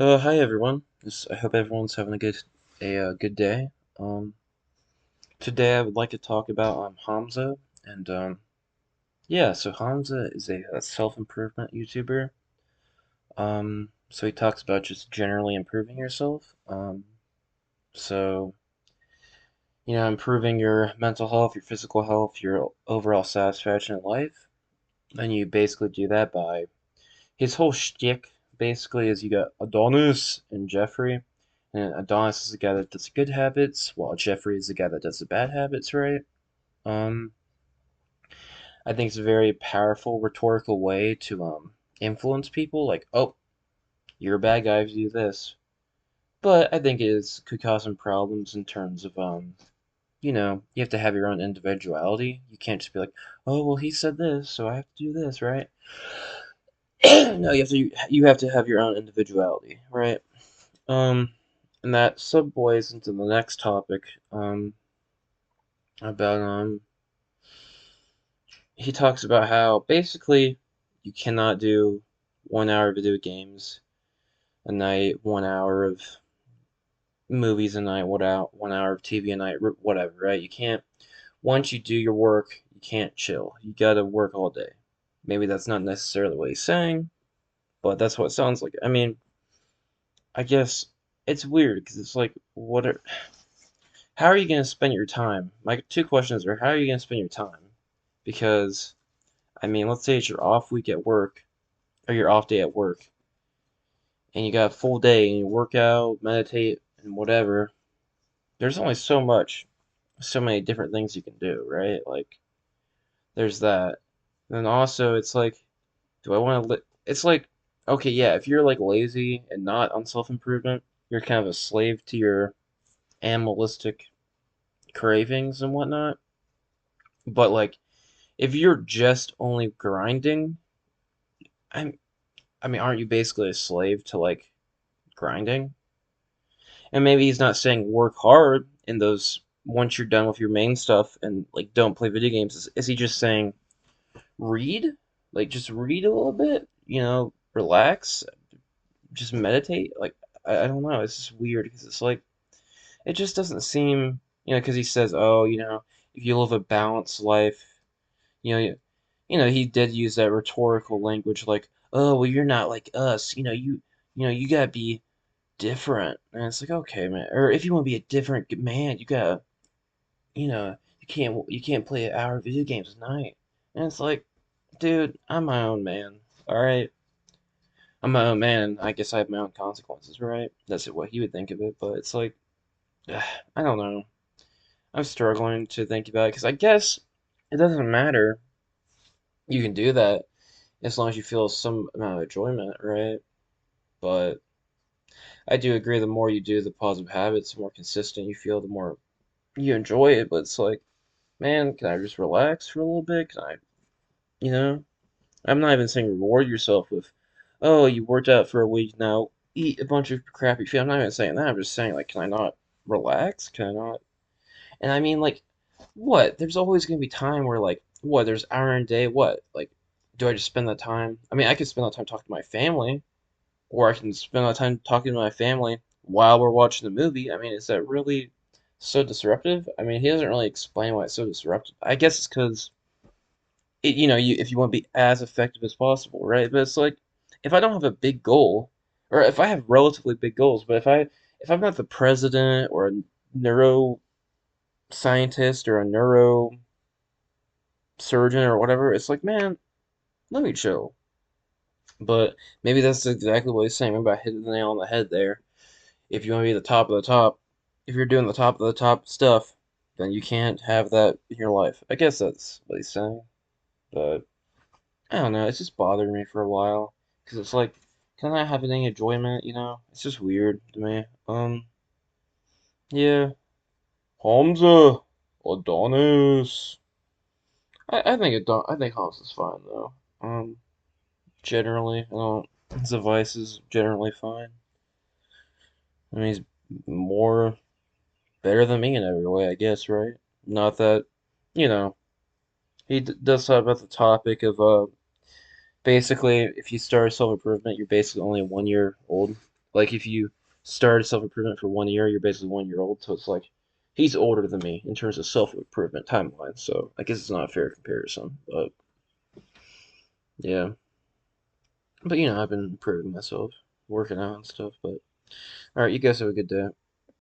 Hi everyone. I hope everyone's having a good day. Um, Today I would like to talk about Hamza, and yeah, so Hamza is a self-improvement YouTuber. So he talks about just generally improving yourself. So improving your mental health, your physical health, your overall satisfaction in life, and you basically do that by his whole shtick basically is you got Adonis and Jeffrey, and Adonis is the guy that does the good habits, while Jeffrey is the guy that does the bad habits, right? Um, I think it's a very powerful rhetorical way to influence people. Like, oh, you're a bad guy if you do this, but I think could cause some problems in terms of you have to have your own individuality. You can't just be like, oh, well, he said this, so I have to do this, right? No, you have to have your own individuality, right? Um, and that segues into the next topic, about he talks about how basically you cannot do 1 hour video games a night, 1 hour of movies a night, 1 hour of TV a night, whatever, right? You can't. Once you do your work, you can't chill. You gotta work all day. Maybe that's not necessarily what he's saying, but that's what it sounds like. I mean, I guess it's weird because it's like, how are you going to spend your time? My two questions are, how are you going to spend your time? Because, I mean, let's say it's your off week at work, or your off day at work, and you got a full day and you work out, meditate, and whatever. There's only so many different things you can do, right? Like, there's that. And then also, it's like, do I want to It's like, okay, yeah, if you're like lazy and not on self-improvement, you're kind of a slave to your animalistic cravings and whatnot. But like, if you're just only grinding, I'm, I mean, aren't you basically a slave to like grinding? And maybe he's not saying work hard in those once you're done with your main stuff and like don't play video games. Is he just saying read? Like just read a little bit, relax, just meditate? Like I don't know. It's just weird because it's like it just doesn't seem, because he says, oh, if you live a balanced life, you know, he did use that rhetorical language like, "Oh, well, you're not like us. You gotta be different." And it's like, okay, man. Or if you want to be a different man, you gotta, you can't play an hour of video games a night. And it's like, dude, I'm my own man. All right, I'm my own man. I guess I have my own consequences, right? That's what he would think of it. But it's like, I don't know. I'm struggling to think about it because I guess it doesn't matter. You can do that as long as you feel some amount of enjoyment, right? But I do agree the more you do the positive habits, the more consistent you feel, the more you enjoy it. But it's like, man, can I just relax for a little bit? Can I, you know? I'm not even saying reward yourself with, oh, you worked out for a week now, eat a bunch of crappy food. I'm not even saying that. I'm just saying, like, can I not relax? Can I not? And I mean, like, what? There's always going to be time where, like, what? There's hour in a day. What? Like, do I just spend that time? I mean, I could spend that time talking to my family, or I can spend my time talking to my family while we're watching the movie. I mean, is that really so disruptive? I mean, he doesn't really explain why it's so disruptive. I guess it's because if you want to be as effective as possible, right? But it's like if I don't have a big goal, or if I have relatively big goals, but if I'm not the president or a neuroscientist or a neurosurgeon or whatever, it's like, man, let me chill. But maybe that's exactly what he's saying. Maybe I hit the nail on the head there. If you want to be the top of the top, if you're doing the top of the top stuff, then you can't have that in your life. I guess that's what he's saying. But I don't know. It's just bothering me for a while because it's like, can I have any enjoyment? It's just weird to me. Yeah. Hamza, Adonis. I think Hamza's fine though. Generally, I don't. His advice is generally fine. I mean, he's more better than me in every way, I guess, right? Not that, you know, he does talk about the topic of basically if you start self improvement, you're basically only 1 year old. Like if you started self improvement for 1 year, you're basically 1 year old. So it's like he's older than me in terms of self improvement timeline. So I guess it's not a fair comparison. But yeah, but I've been improving myself, working out and stuff. But all right, you guys have a good day.